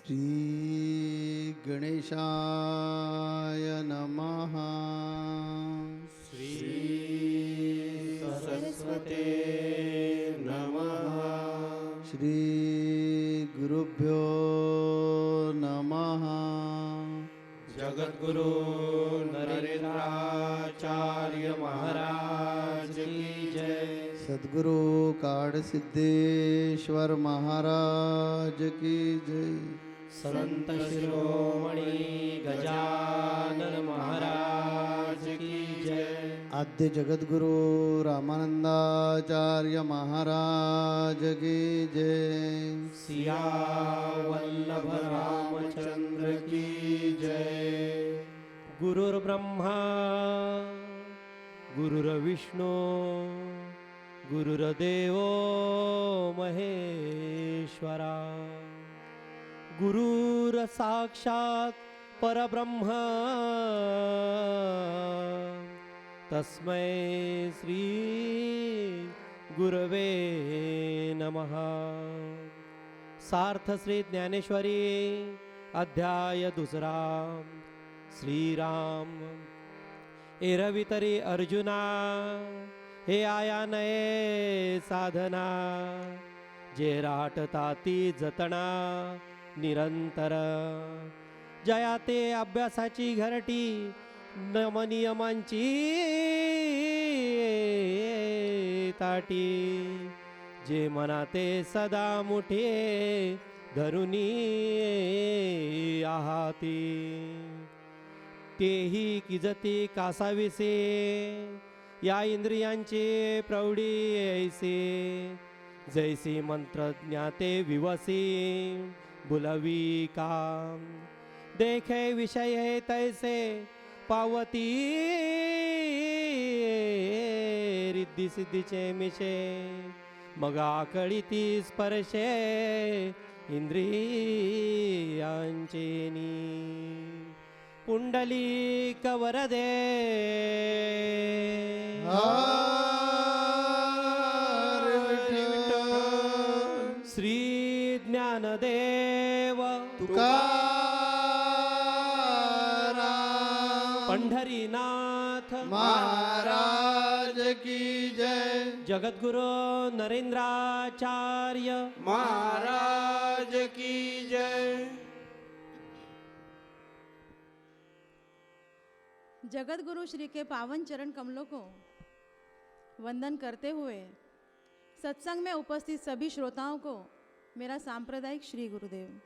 श्री गणेशाय नमः। श्री सरस्वते नमः। श्री गुरुभ्यो नमः। जगद्गुरु नरेंद्राचार्य महाराज की जय। सद्गुरु काड सिद्धेश्वर महाराज की जय। संत शिरोमणि गजानन महाराज की जय। आद्य जगद्गुरु रामानंदाचार्य महाराज की जय। सिया वल्लभ रामचंद्र की जय। गुरुर्ब्रह्मा गुरुर्विष्णु गुरुर्देवो महेश्वरा। गुरुर्साक्षात् परब्रह्म तस्मै श्री गुरवे नमः। सार्थ श्री ज्ञानेश्वरी अध्याय दुसरा। श्रीराम एरवितरी अर्जुना हे आया नये साधना। जे राटताती जतना निरंतर। जया ते अभ्यासाची घरटी नमनियमांची ताटी। जे मनाते सदा मुठे धरुनी आहाती। तेही किजती कासाविसे या इंद्रियांचे प्रौढी ऐसे। जैसे मंत्रज्ञाते विवसी बुलवी काम। देखे विषय तैसे पावती रिद्धी सिद्धीचे मिशे। मगा कळीती स्पर्शे इंद्रियांचे नी। पुंडलिक वरदे श्री ज्ञानदेव तुकाराम पंढरीनाथ महाराज की जय। जगद्गुरु नरेंद्राचार्य महाराज की जय। जगत गुरु श्री के पावन चरण कमलों को वंदन करते हुए सत्संग में उपस्थित सभी श्रोताओं को मेरा सांप्रदायिक श्री गुरुदेव।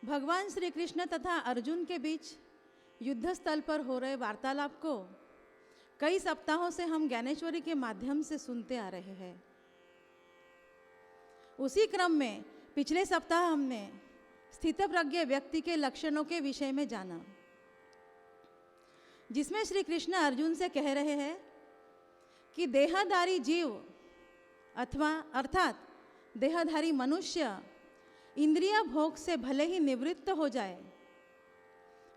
भगवान श्री कृष्ण तथा अर्जुन के बीच युद्ध स्थल पर हो रहे वार्तालाप को कई सप्ताहों से हम ज्ञानेश्वरी के माध्यम से सुनते आ रहे हैं। उसी क्रम में पिछले सप्ताह हमने स्थितप्रज्ञ व्यक्ति के लक्षणों के विषय में जाना, जिसमें श्री कृष्ण अर्जुन से कह रहे हैं कि देहधारी जीव अथवा अर्थात देहधारी मनुष्य इंद्रिय भोग से भले ही निवृत्त हो जाए,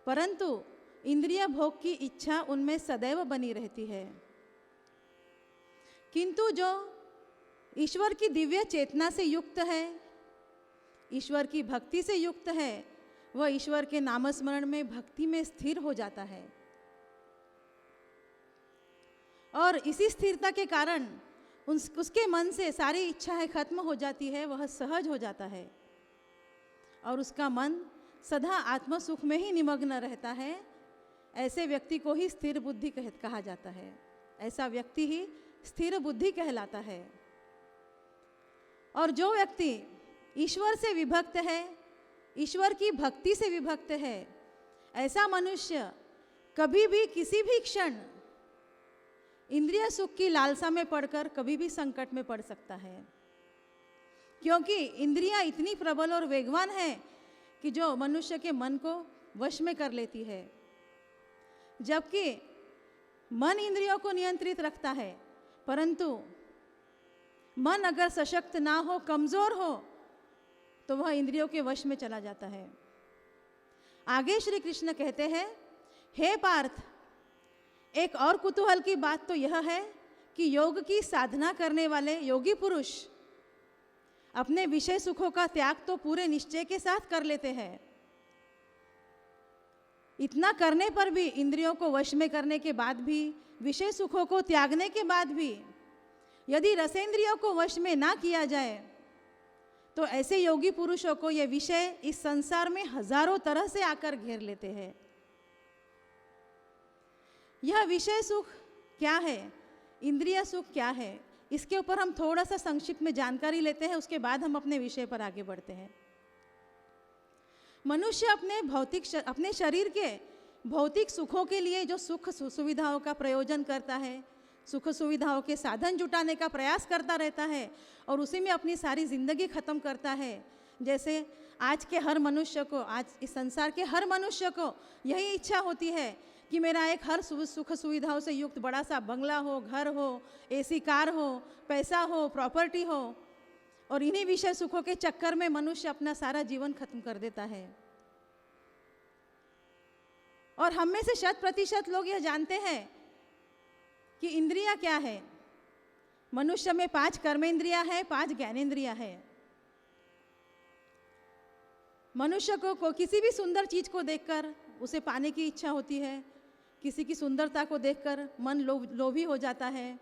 परंतु इंद्रिय भोग की इच्छा उनमें सदैव बनी रहती है। किंतु जो ईश्वर की दिव्य चेतना से युक्त है, ईश्वर की भक्ति से युक्त है, वह ईश्वर के नामस्मरण में भक्ति में स्थिर हो जाता है। और इसी स्थिरता के कारण उसके मन से सारी इच्छाएं खत्म हो जाती है, वह सहज हो जाता है और उसका मन सदा आत्मसुख में ही निमग्न रहता है। ऐसे व्यक्ति को ही स्थिर बुद्धि कहा जाता है। ऐसा व्यक्ति ही स्थिर बुद्धि कहलाता है। और जो व्यक्ति ईश्वर से विभक्त है, ईश्वर की भक्ति से विभक्त है, ऐसा मनुष्य कभी भी किसी भी क्षण इंद्रिय सुख की लालसा में पड़कर कभी भी संकट में पड़ सकता है, क्योंकि इंद्रियां इतनी प्रबल और वेगवान है कि जो मनुष्य के मन को वश में कर लेती है। जबकि मन इंद्रियों को नियंत्रित रखता है, परंतु मन अगर सशक्त ना हो, कमजोर हो, तो वह इंद्रियों के वश में चला जाता है। आगे श्री कृष्ण कहते हैं, हे पार्थ, एक और कुतूहल की बात तो यह है कि योग की साधना करने वाले योगी पुरुष अपने विषय सुखों का त्याग तो पूरे निश्चय के साथ कर लेते हैं। इतना करने पर भी, इंद्रियों को वश में करने के बाद भी, विषय सुखों को त्यागने के बाद भी यदि रसेंद्रियों को वश में ना किया जाए तो ऐसे योगी पुरुषों को ये विषय इस संसार में हजारों तरह से आकर घेर लेते हैं। यह विषय सुख क्या है, इंद्रिय सुख क्या है, इसके ऊपर हम थोड़ा सा संक्षिप्त में जानकारी लेते हैं, उसके बाद हम अपने विषय पर आगे बढ़ते हैं। मनुष्य अपने शरीर के भौतिक सुखों के लिए जो सुख सुविधाओं का प्रयोजन करता है, सुख सुविधाओं के साधन जुटाने का प्रयास करता रहता है और उसी में अपनी सारी जिंदगी खत्म करता है। जैसे आज के हर मनुष्य को, आज इस संसार के हर मनुष्य को यही इच्छा होती है कि मेरा एक हर सुख सुविधाओं से युक्त बड़ा सा बंगला हो, घर हो, एसी कार हो, पैसा हो, प्रॉपर्टी हो, और इन्हीं विषय सुखों के चक्कर में मनुष्य अपना सारा जीवन खत्म कर देता है। और हम में से 100% लोग यह जानते हैं कि इंद्रियां क्या है। मनुष्य में 5 कर्मेंद्रियां है, 5 ज्ञानेंद्रियां है। मनुष्य को किसी भी सुंदर चीज को देखकर उसे पाने की इच्छा होती है, किसी की सुंदरता को देखकर मन लोभी हो जाता है,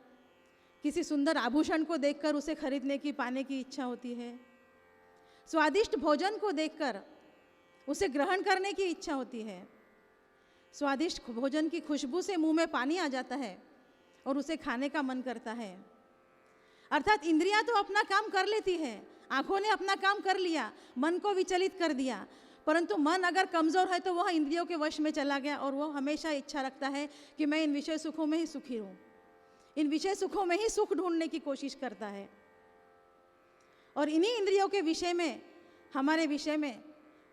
किसी सुंदर आभूषण को देखकर उसे खरीदने की, पाने की इच्छा होती है, स्वादिष्ट भोजन को देखकर उसे ग्रहण करने की इच्छा होती है, स्वादिष्ट भोजन की खुशबू से मुंह में पानी आ जाता है और उसे खाने का मन करता है। अर्थात इंद्रियां तो अपना काम कर लेती है, आंखों ने अपना काम कर लिया, मन को विचलित कर दिया, परंतु मन अगर कमजोर है तो वह इंद्रियों के वश में चला गया और वह हमेशा इच्छा रखता है कि मैं इन विषय सुखों में ही सुखी हूं, इन विषय सुखों में ही सुख ढूंढने की कोशिश करता है। और इन्हीं इंद्रियों के विषय में, हमारे विषय में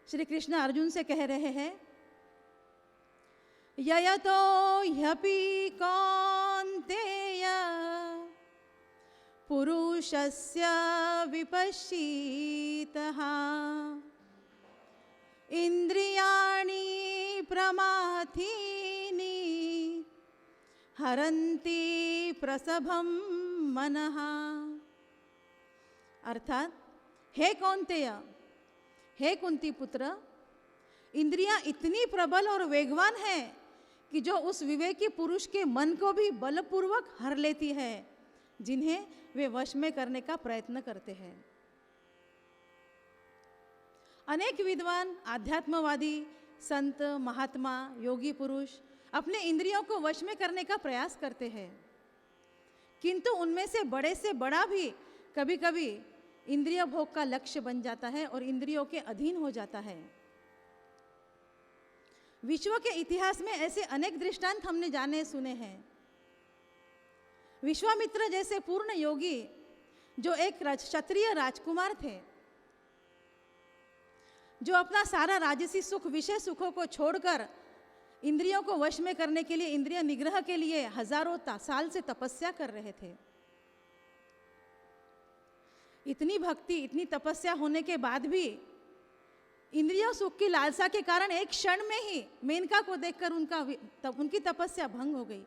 श्री कृष्ण अर्जुन से कह रहे हैं, ययतो ह्यपि कौन्तेय पुरुषस्य विपश्चितः इंद्रियाणि प्रमाथीनि हरन्ति प्रसभं मनः। अर्थात, हे कौन्तेय, हे कुंती पुत्र, इंद्रियां इतनी प्रबल और वेगवान है कि जो उस विवेकी पुरुष के मन को भी बलपूर्वक हर लेती है, जिन्हें वे वश में करने का प्रयत्न करते हैं। अनेक विद्वान, आध्यात्मवादी, संत, महात्मा, योगी पुरुष अपने इंद्रियों को वश में करने का प्रयास करते हैं, किंतु उनमें से बड़ा भी कभी कभी इंद्रिय भोग का लक्ष्य बन जाता है और इंद्रियों के अधीन हो जाता है। विश्व के इतिहास में ऐसे अनेक दृष्टांत हमने जाने सुने हैं। विश्वामित्र जैसे पूर्ण योगी, जो एक क्षत्रिय राजकुमार थे, जो अपना सारा राजसी सुख, विषय सुखों को छोड़कर इंद्रियों को वश में करने के लिए, इंद्रिय निग्रह के लिए हजारों साल से तपस्या कर रहे थे। इतनी भक्ति, इतनी तपस्या होने के बाद भी इंद्रियों सुख की लालसा के कारण एक क्षण में ही मेनका को देखकर उनकी तपस्या भंग हो गई।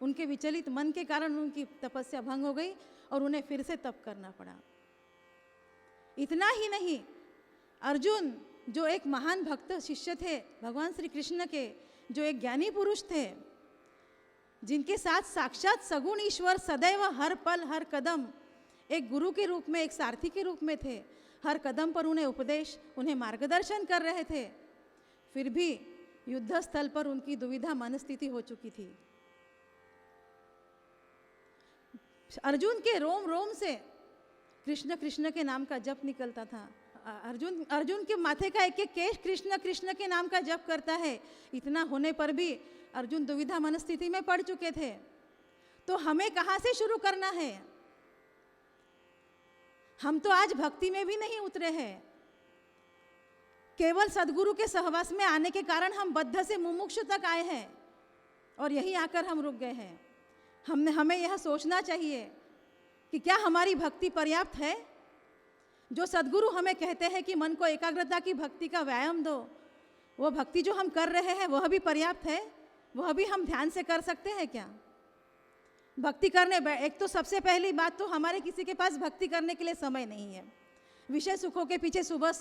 उनके विचलित मन के कारण उनकी तपस्या भंग हो गई और उन्हें फिर से तप करना पड़ा। इतना ही नहीं, अर्जुन जो एक महान भक्त शिष्य थे भगवान श्री कृष्ण के, जो एक ज्ञानी पुरुष थे, जिनके साथ साक्षात सगुण ईश्वर सदैव हर पल हर कदम एक गुरु के रूप में, एक सारथी के रूप में थे, हर कदम पर उन्हें उपदेश, उन्हें मार्गदर्शन कर रहे थे, फिर भी युद्ध स्थल पर उनकी दुविधा मनस्थिति हो चुकी थी। अर्जुन के रोम रोम से कृष्ण कृष्ण के नाम का जप निकलता था। अर्जुन के माथे का एक एक केश कृष्ण कृष्ण के नाम का जप करता है। इतना होने पर भी अर्जुन दुविधा मनस्थिति में पड़ चुके थे। तो हमें कहाँ से शुरू करना है? हम तो आज भक्ति में भी नहीं उतरे हैं। केवल सदगुरु के सहवास में आने के कारण हम बद्ध से मुमुक्षु तक आए हैं और यहीं आकर हम रुक गए हैं। हमें यह सोचना चाहिए कि क्या हमारी भक्ति पर्याप्त है? जो सदगुरु हमें कहते हैं कि मन को एकाग्रता की भक्ति का व्यायाम दो, वो भक्ति जो हम कर रहे हैं वह भी पर्याप्त है? वह भी हम ध्यान से कर सकते हैं क्या? भक्ति करने, एक तो सबसे पहली बात तो हमारे किसी के पास भक्ति करने के लिए समय नहीं है। विषय सुखों के पीछे सुबह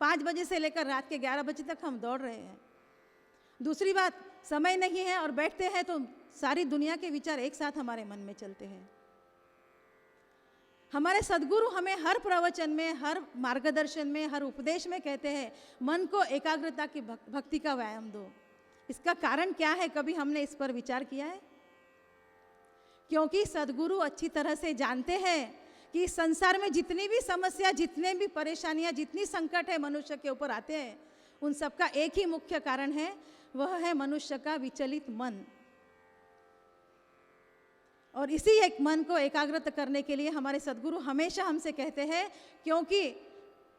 5 बजे से लेकर रात के 11 बजे तक हम दौड़ रहे हैं। दूसरी बात, समय नहीं है और बैठते हैं तो सारी दुनिया के विचार एक साथ हमारे मन में चलते हैं। हमारे सद्गुरु हमें हर प्रवचन में, हर मार्गदर्शन में, हर उपदेश में कहते हैं मन को एकाग्रता की भक्ति का व्यायाम दो। इसका कारण क्या है, कभी हमने इस पर विचार किया है? क्योंकि सद्गुरु अच्छी तरह से जानते हैं कि इस संसार में जितनी भी समस्या, जितने भी परेशानियां, जितनी संकट है मनुष्य के ऊपर आते हैं, उन सबका एक ही मुख्य कारण है, वह है मनुष्य का विचलित मन। और इसी एक मन को एकाग्रत करने के लिए हमारे सद्गुरु हमेशा हमसे कहते हैं, क्योंकि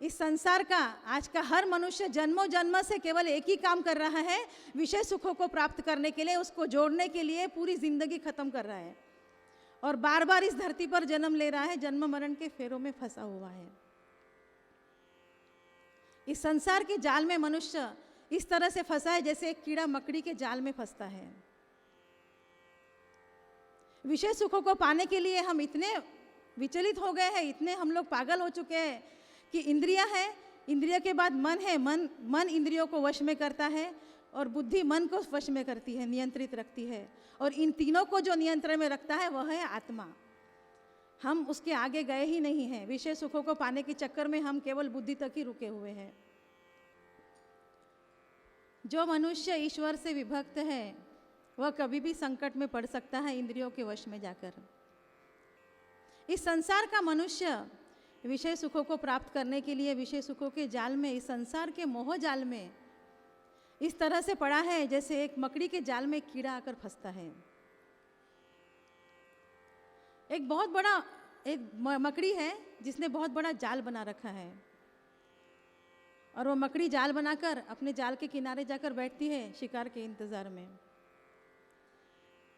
इस संसार का आज का हर मनुष्य जन्मों जन्म से केवल एक ही काम कर रहा है, विषय सुखों को प्राप्त करने के लिए, उसको जोड़ने के लिए पूरी जिंदगी खत्म कर रहा है और बार बार इस धरती पर जन्म ले रहा है, जन्म मरण के फेरों में फंसा हुआ है। इस संसार के जाल में मनुष्य इस तरह से फंसा है जैसे एक कीड़ा मकड़ी के जाल में फंसता है। विषय सुखों को पाने के लिए हम इतने विचलित हो गए हैं, इतने हम लोग पागल हो चुके हैं कि इंद्रियां है, इंद्रिय के बाद मन है, मन इंद्रियों को वश में करता है और बुद्धि मन को वश में करती है, नियंत्रित रखती है। और इन तीनों को जो नियंत्रण में रखता है वह है आत्मा। हम उसके आगे गए ही नहीं हैं। विषय सुखों को पाने के चक्कर में हम केवल बुद्धि तक ही रुके हुए हैं। जो मनुष्य ईश्वर से विभक्त है वह कभी भी संकट में पड़ सकता है इंद्रियों के वश में जाकर। इस संसार का मनुष्य विषय सुखों को प्राप्त करने के लिए विषय सुखों के जाल में, इस संसार के मोह जाल में इस तरह से पड़ा है जैसे एक मकड़ी के जाल में कीड़ा आकर फंसता है। एक बहुत बड़ा मकड़ी है जिसने बहुत बड़ा जाल बना रखा है और वो मकड़ी जाल बनाकर अपने जाल के किनारे जाकर बैठती है शिकार के इंतजार में।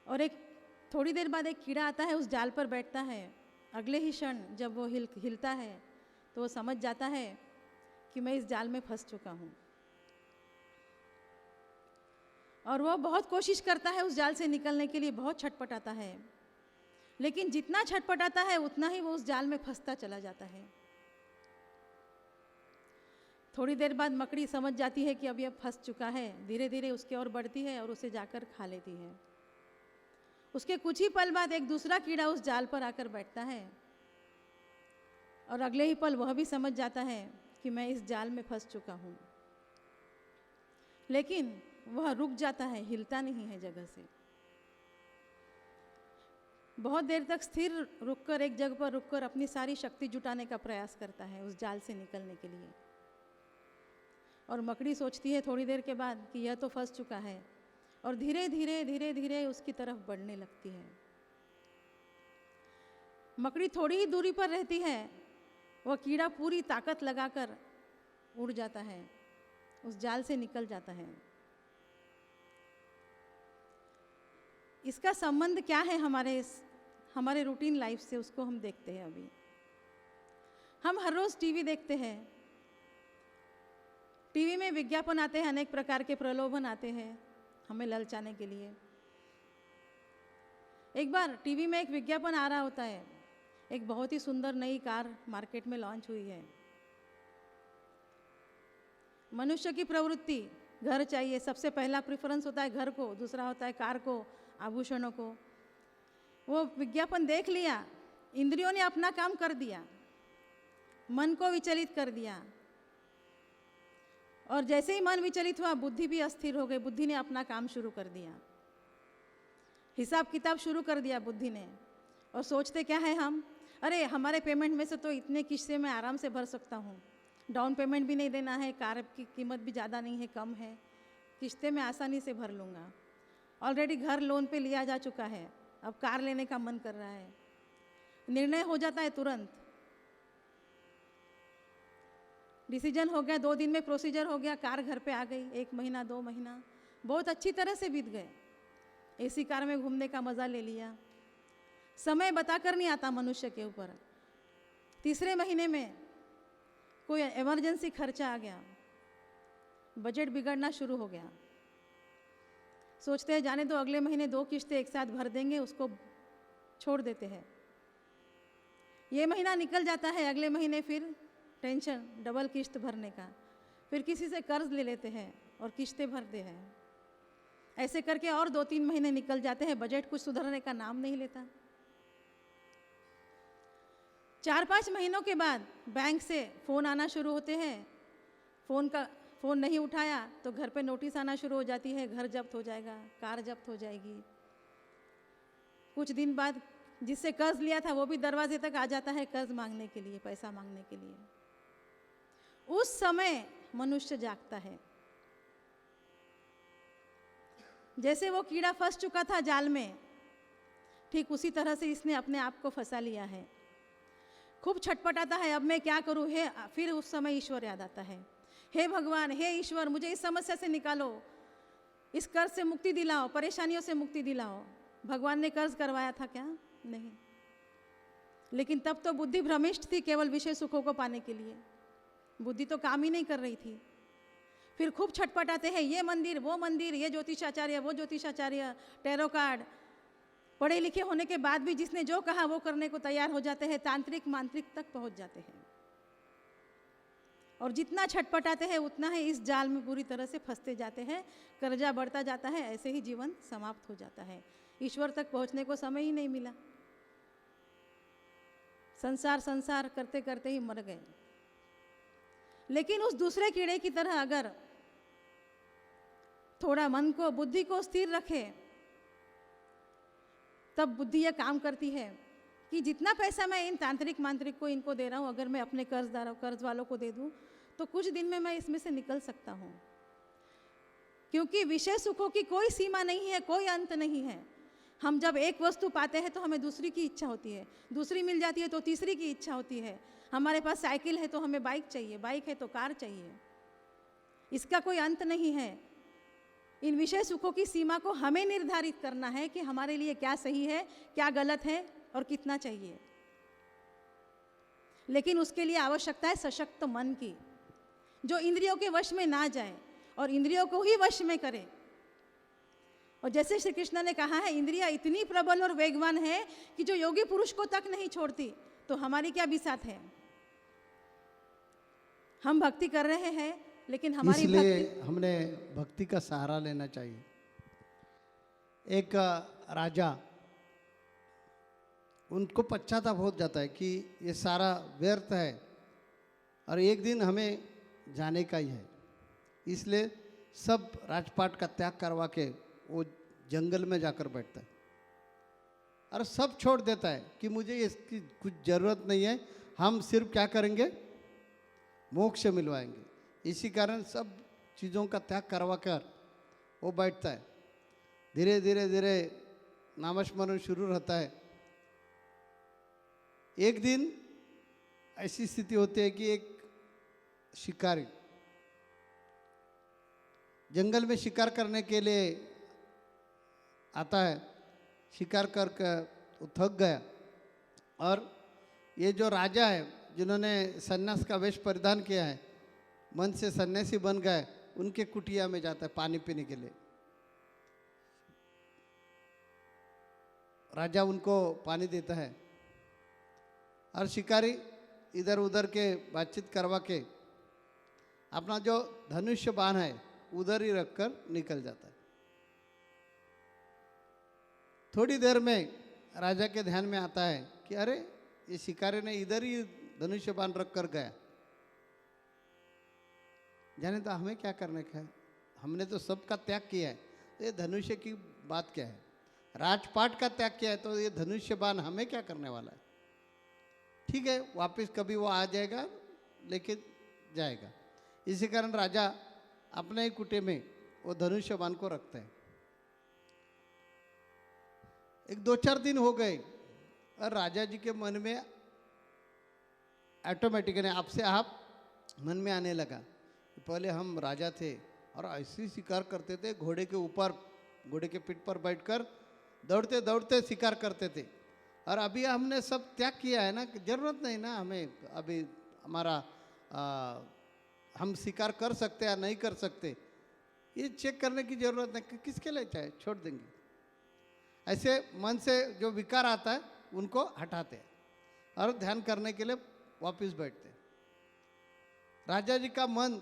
और एक थोड़ी देर बाद एक कीड़ा आता है, उस जाल पर बैठता है। अगले ही क्षण जब वो हिलता है तो वो समझ जाता है कि मैं इस जाल में फंस चुका हूँ और वो बहुत कोशिश करता है उस जाल से निकलने के लिए, बहुत छटपटाता है, लेकिन जितना छटपटाता है उतना ही वो उस जाल में फंसता चला जाता है। थोड़ी देर बाद मकड़ी समझ जाती है कि अब यह फंस चुका है, धीरे धीरे उसके ओर बढ़ती है और उसे जाकर खा लेती है। उसके कुछ ही पल बाद एक दूसरा कीड़ा उस जाल पर आकर बैठता है और अगले ही पल वह भी समझ जाता है कि मैं इस जाल में फंस चुका हूँ, लेकिन वह रुक जाता है, हिलता नहीं है जगह से। बहुत देर तक स्थिर रुककर, एक जगह पर रुककर अपनी सारी शक्ति जुटाने का प्रयास करता है उस जाल से निकलने के लिए। और मकड़ी सोचती है थोड़ी देर के बाद कि यह तो फंस चुका है और धीरे धीरे उसकी तरफ बढ़ने लगती है। मकड़ी थोड़ी ही दूरी पर रहती है, वह कीड़ा पूरी ताकत लगाकर उड़ जाता है, उस जाल से निकल जाता है। इसका संबंध क्या है हमारे रूटीन लाइफ से, उसको हम देखते हैं। अभी हम हर रोज टीवी देखते हैं, टीवी में विज्ञापन आते हैं, अनेक प्रकार के प्रलोभन आते हैं हमें ललचाने के लिए। एक बार टीवी में एक विज्ञापन आ रहा होता है, एक बहुत ही सुंदर नई कार मार्केट में लॉन्च हुई है। मनुष्य की प्रवृत्ति, घर चाहिए, सबसे पहला प्रेफरेंस होता है घर को, दूसरा होता है कार को, आभूषणों को। वो विज्ञापन देख लिया, इंद्रियों ने अपना काम कर दिया, मन को विचलित कर दिया और जैसे ही मन विचलित हुआ बुद्धि भी अस्थिर हो गई। बुद्धि ने अपना काम शुरू कर दिया, हिसाब किताब शुरू कर दिया बुद्धि ने। और सोचते क्या है हम, अरे हमारे पेमेंट में से तो इतने किस्से में आराम से भर सकता हूँ, डाउन पेमेंट भी नहीं देना है, कार की कीमत भी ज़्यादा नहीं है, कम है, किस्ते में आसानी से भर लूँगा। ऑलरेडी घर लोन पे लिया जा चुका है, अब कार लेने का मन कर रहा है, निर्णय हो जाता है तुरंत, डिसीजन हो गया, 2 दिन में प्रोसीजर हो गया, कार घर पे आ गई। 1 महीना 2 महीना बहुत अच्छी तरह से बीत गए, एसी कार में घूमने का मज़ा ले लिया। समय बताकर नहीं आता मनुष्य के ऊपर। तीसरे महीने में कोई इमरजेंसी खर्चा आ गया, बजट बिगड़ना शुरू हो गया। सोचते हैं जाने दो, अगले महीने 2 किस्तें एक साथ भर देंगे, उसको छोड़ देते हैं। ये महीना निकल जाता है, अगले महीने फिर टेंशन डबल किश्त भरने का, फिर किसी से कर्ज ले लेते हैं और किश्तें भरते हैं। ऐसे करके और 2-3 महीने निकल जाते हैं, बजट कुछ सुधरने का नाम नहीं लेता। 4-5 महीनों के बाद बैंक से फ़ोन आना शुरू होते हैं। फ़ोन नहीं उठाया तो घर पे नोटिस आना शुरू हो जाती है, घर जब्त हो जाएगा, कार जब्त हो जाएगी। कुछ दिन बाद जिससे कर्ज लिया था वो भी दरवाजे तक आ जाता है कर्ज मांगने के लिए, पैसा मांगने के लिए। उस समय मनुष्य जागता है। जैसे वो कीड़ा फंस चुका था जाल में, ठीक उसी तरह से इसने अपने आप को फंसा लिया है। खूब छटपटाता है, अब मैं क्या करूँ है। फिर उस समय ईश्वर याद आता है, हे भगवान, हे ईश्वर, मुझे इस समस्या से निकालो, इस कर्ज से मुक्ति दिलाओ, परेशानियों से मुक्ति दिलाओ। भगवान ने कर्ज करवाया था क्या? नहीं। लेकिन तब तो बुद्धि भ्रमिष्ट थी, केवल विषय सुखों को पाने के लिए। बुद्धि तो काम ही नहीं कर रही थी। फिर खूब छटपटाते हैं, ये मंदिर, वो मंदिर, ये ज्योतिषाचार्य, वो ज्योतिषाचार्य, टैरो कार्ड। पढ़े लिखे होने के बाद भी जिसने जो कहा वो करने को तैयार हो जाते हैं, तांत्रिक मांत्रिक तक पहुंच जाते हैं। और जितना छटपटाते हैं उतना ही इस जाल में पूरी तरह से फंसते जाते हैं, कर्जा बढ़ता जाता है, ऐसे ही जीवन समाप्त हो जाता है। ईश्वर तक पहुंचने को समय ही नहीं मिला, संसार संसार करते करते ही मर गए। लेकिन उस दूसरे कीड़े की तरह अगर थोड़ा मन को, बुद्धि को स्थिर रखे, तब बुद्धि यह काम करती है कि जितना पैसा मैं इन तांत्रिक मांत्रिक को इनको दे रहा हूँ, अगर मैं अपने कर्ज वालों को दे दूँ तो कुछ दिन में मैं इसमें से निकल सकता हूँ। क्योंकि विषय सुखों की कोई सीमा नहीं है, कोई अंत नहीं है। हम जब एक वस्तु पाते हैं तो हमें दूसरी की इच्छा होती है, दूसरी मिल जाती है तो तीसरी की इच्छा होती है। हमारे पास साइकिल है तो हमें बाइक चाहिए, बाइक है तो कार चाहिए। इसका कोई अंत नहीं है। इन विषय सुखों की सीमा को हमें निर्धारित करना है कि हमारे लिए क्या सही है, क्या गलत है और कितना चाहिए। लेकिन उसके लिए आवश्यकता है सशक्त मन की, जो इंद्रियों के वश में ना जाए और इंद्रियों को ही वश में करे। और जैसे श्री कृष्ण ने कहा है, इंद्रियां इतनी प्रबल और वेगवान है कि जो योगी पुरुष को तक नहीं छोड़ती, तो हमारी क्या बिसात है। हम भक्ति कर रहे हैं, लेकिन हमारी इसलिए हमने भक्ति का सहारा लेना चाहिए। एक राजा, उनको पश्चाताप हो जाता है कि ये सारा व्यर्थ है और एक दिन हमें जाने का ही है। इसलिए सब राजपाट का त्याग करवा के वो जंगल में जाकर बैठता है और सब छोड़ देता है कि मुझे इसकी कुछ ज़रूरत नहीं है, हम सिर्फ क्या करेंगे, मोक्ष मिलवाएंगे। इसी कारण सब चीज़ों का त्याग करवा कर वो बैठता है। धीरे धीरे धीरे नामस्मरण शुरू रहता है। एक दिन ऐसी स्थिति होती है कि एक शिकारी जंगल में शिकार करने के लिए आता है। शिकार करके वो थक गया और ये जो राजा है, जिन्होंने सन्यास का वेश परिधान किया है, मन से सन्यासी बन गए, उनके कुटिया में जाता है पानी पीने के लिए। राजा उनको पानी देता है और शिकारी इधर उधर के बातचीत करवा के अपना जो धनुष्य बाण है उधर ही रखकर निकल जाता है। थोड़ी देर में राजा के ध्यान में आता है कि अरे, ये शिकारी ने इधर ही धनुष्य बाण रख कर गया, जाने तो हमें क्या करने का है, हमने तो सबका त्याग किया है, तो ये धनुष्य की बात क्या है। राजपाट का त्याग किया है तो ये धनुष्य बाण हमें क्या करने वाला है। ठीक है, वापस कभी वो आ जाएगा, लेकिन जाएगा। इसी कारण राजा अपने ही कुटे में वो धनुष्य बाण को रखते हैं। एक 2-4 दिन हो गए और राजा जी के मन में ऑटोमेटिकली आपसे आप मन में आने लगा, पहले हम राजा थे और ऐसी शिकार करते थे, घोड़े के ऊपर, घोड़े के पीठ पर बैठकर दौड़ते दौड़ते शिकार करते थे, और अभी हमने सब त्याग किया है ना, जरूरत नहीं ना हमें अभी हमारा हम शिकार कर सकते या नहीं कर सकते, ये चेक करने की जरूरत नहीं, किसके लिए चाहे छोड़ देंगे। ऐसे मन से जो विकार आता है उनको हटाते हैं और ध्यान करने के लिए वापस बैठते हैं। राजा जी का मन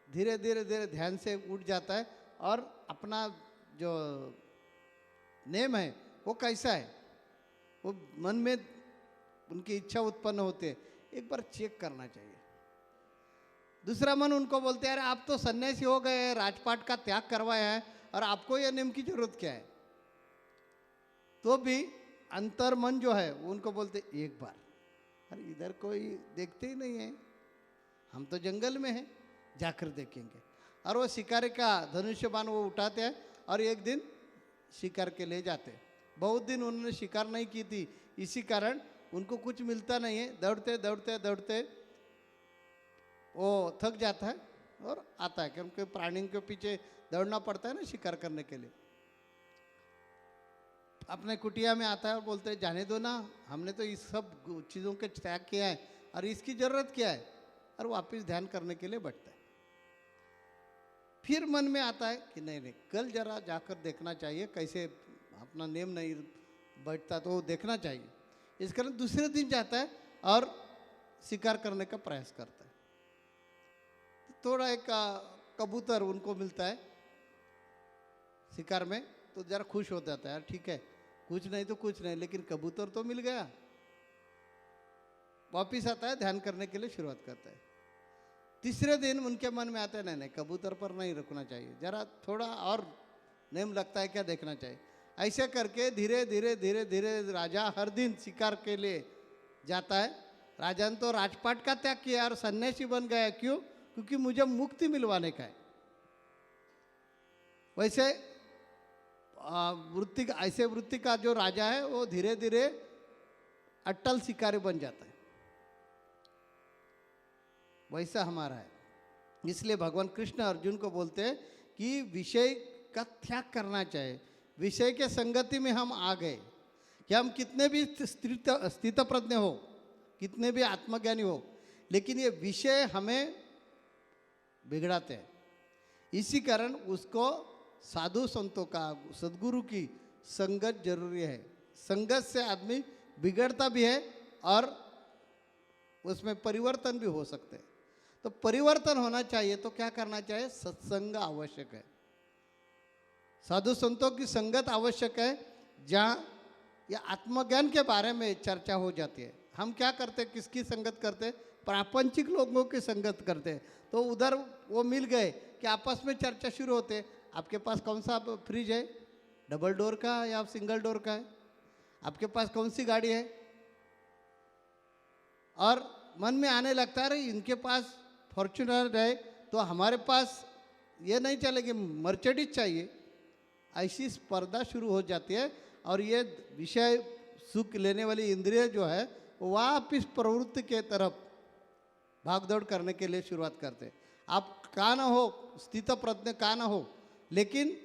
धीरे धीरे धीरे ध्यान से उठ जाता है और अपना जो नेम है वो कैसा है, वो मन में उनकी इच्छा उत्पन्न होती है, एक बार चेक करना चाहिए। दूसरा मन उनको बोलते हैं, अरे आप तो सन्यासी हो गए, राजपाट का त्याग करवाया है और आपको यह नेम की जरूरत क्या है। तो भी अंतर मन जो है वो उनको बोलते एक बार, अरे इधर कोई देखते ही नहीं है, हम तो जंगल में हैं, जाकर देखेंगे। और वो शिकार का धनुष्य बाण वो उठाते हैं और एक दिन शिकार के ले जाते हैं। बहुत दिन उन्होंने शिकार नहीं की थी, इसी कारण उनको कुछ मिलता नहीं है। दौड़ते दौड़ते दौड़ते वो थक जाता है और आता है, क्योंकि प्राणियों के पीछे दौड़ना पड़ता है ना शिकार करने के लिए। अपने कुटिया में आता है और बोलते हैं, जाने दो ना, हमने तो इस सब चीज़ों के त्याग किया है और इसकी ज़रूरत क्या है। और वापस ध्यान करने के लिए बैठता है। फिर मन में आता है कि नहीं नहीं, कल जरा जाकर देखना चाहिए, कैसे अपना नेम नहीं बैठता तो वो देखना चाहिए। इस कारण दूसरे दिन जाता है और शिकार करने का प्रयास करता है। थोड़ा एक कबूतर उनको मिलता है शिकार में, तो जरा खुश हो जाता है, यार ठीक है, कुछ नहीं तो कुछ नहीं, लेकिन कबूतर तो मिल गया। वापिस आता है, ध्यान करने के लिए शुरुआत करता है। तीसरे दिन उनके मन में आता है, नहीं नहीं, कबूतर पर नहीं रुकना चाहिए, जरा थोड़ा और नेम लगता है क्या देखना चाहिए। ऐसे करके धीरे धीरे धीरे धीरे राजा हर दिन शिकार के लिए जाता है। राजा ने तो राजपाट का त्याग किया और सन्यासी बन गया, क्यों? क्योंकि मुझे मुक्ति मिलवाने का है। वैसे वृत्ति, ऐसे वृत्ति का जो राजा है वो धीरे धीरे अट्टल शिकारी बन जाता है। वैसा हमारा है। इसलिए भगवान कृष्ण अर्जुन को बोलते हैं कि विषय का त्याग करना चाहिए। विषय के संगति में हम आ गए कि हम कितने भी स्थित प्रज्ञ हो, कितने भी आत्मज्ञानी हो, लेकिन ये विषय हमें बिगड़ाते हैं। इसी कारण उसको साधु संतों का, सद्गुरु की संगत जरूरी है। संगत से आदमी बिगड़ता भी है और उसमें परिवर्तन भी हो सकते हैं। तो परिवर्तन होना चाहिए तो क्या करना चाहिए? सत्संग आवश्यक है, साधु संतों की संगत आवश्यक है, जहाँ या आत्मज्ञान के बारे में चर्चा हो जाती है। हम क्या करते, किसकी संगत करते? प्रापंचिक लोगों की संगत करते। तो उधर वो मिल गए कि आपस में चर्चा शुरू होते, आपके पास कौन सा फ्रिज है, डबल डोर का या सिंगल डोर का है, आपके पास कौन सी गाड़ी है। और मन में आने लगता है, इनके पास फॉर्च्यूनर है तो हमारे पास ये नहीं चलेगी, मर्सिडीज चाहिए। ऐसी स्पर्धा शुरू हो जाती है और ये विषय सुख लेने वाली इंद्रिय जो है वो वापिस प्रवृत्ति के तरफ भागदौड़ करने के लिए शुरुआत करते हैं। आप का ना हो, स्थित प्रज्ञ का ना हो, लेकिन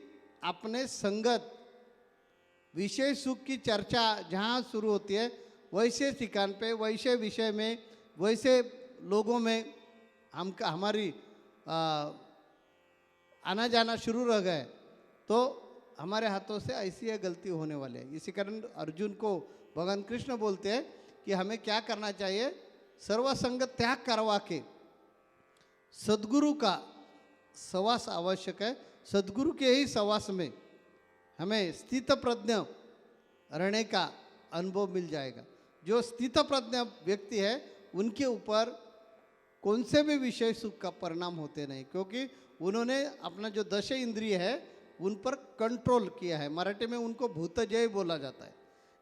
अपने संगत विषय सुख की चर्चा जहाँ शुरू होती है, वैसे ठिकान पे, वैसे विषय में, वैसे लोगों में हमारी आना जाना शुरू रह गए तो हमारे हाथों से ऐसी है गलती होने वाली है। इसी कारण अर्जुन को भगवान कृष्ण बोलते हैं कि हमें क्या करना चाहिए? सर्वसंग त्याग करवा के सद्गुरु का सहवास आवश्यक है। सद्गुरु के ही सहवास में हमें स्थित प्रज्ञ रहने का अनुभव मिल जाएगा। जो स्थित प्रज्ञ व्यक्ति है उनके ऊपर कौन से भी विषय सुख का परिणाम होते नहीं, क्योंकि उन्होंने अपना जो दश इंद्रिय है उन पर कंट्रोल किया है। मराठी में उनको भूतजय बोला जाता है।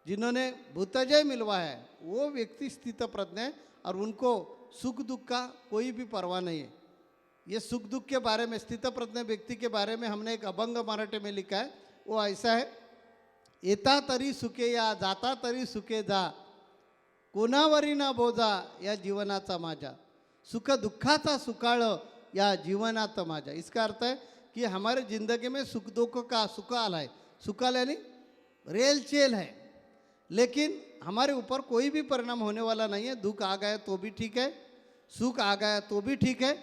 जिन्होंने भूतजय मिलवा है वो व्यक्ति स्थित प्रज्ञ है और उनको सुख दुख का कोई भी परवाह नहीं है। ये सुख दुख के बारे में, स्थित प्रज्ञ व्यक्ति के बारे में हमने एक अभंग मराठी में लिखा है। वो ऐसा है, येता तरी सुखे या जाता तरी सुखे जा, कोणावरी ना बोजा या जीवनाचा माझा, सुख दुःखाचा सुकाळ या जीवनात माझा। इसका अर्थ है कि हमारे ज़िंदगी में सुख दुख का सुकाल है। सुकाल यानी रेल चेल है, लेकिन हमारे ऊपर कोई भी परिणाम होने वाला नहीं है। दुख आ गया तो भी ठीक है, सुख आ गया तो भी ठीक है,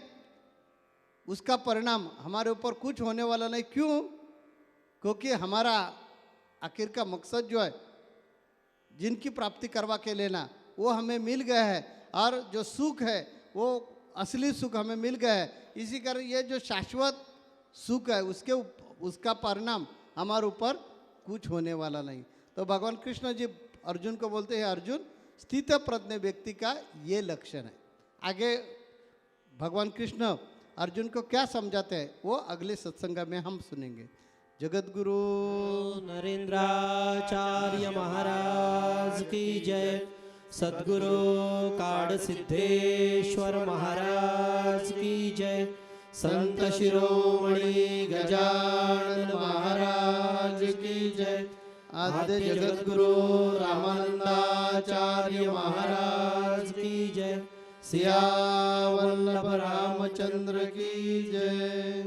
उसका परिणाम हमारे ऊपर कुछ होने वाला नहीं। क्यों? क्योंकि हमारा आखिर का मकसद जो है, जिनकी प्राप्ति करवा के लेना, वो हमें मिल गया है। और जो सुख है वो असली सुख हमें मिल गया है। इसी कारण ये जो शाश्वत सुख है उसका परिणाम हमारे ऊपर कुछ होने वाला नहीं। तो भगवान कृष्ण जी अर्जुन को बोलते हैं, अर्जुन स्थित प्रज्ञ व्यक्ति का ये लक्षण है। आगे भगवान कृष्ण अर्जुन को क्या समझाते हैं वो अगले सत्संग में हम सुनेंगे। जगत गुरु नरेंद्राचार्य महाराज की जय। सद्गुरु काड सिद्धेश्वर महाराज की जय। संत शिरोमणि गजानन महाराज की जय। आद्य जगत गुरु रामानंदाचार्य महाराज की जय। सिया वल्लभ रामचंद्र की जय।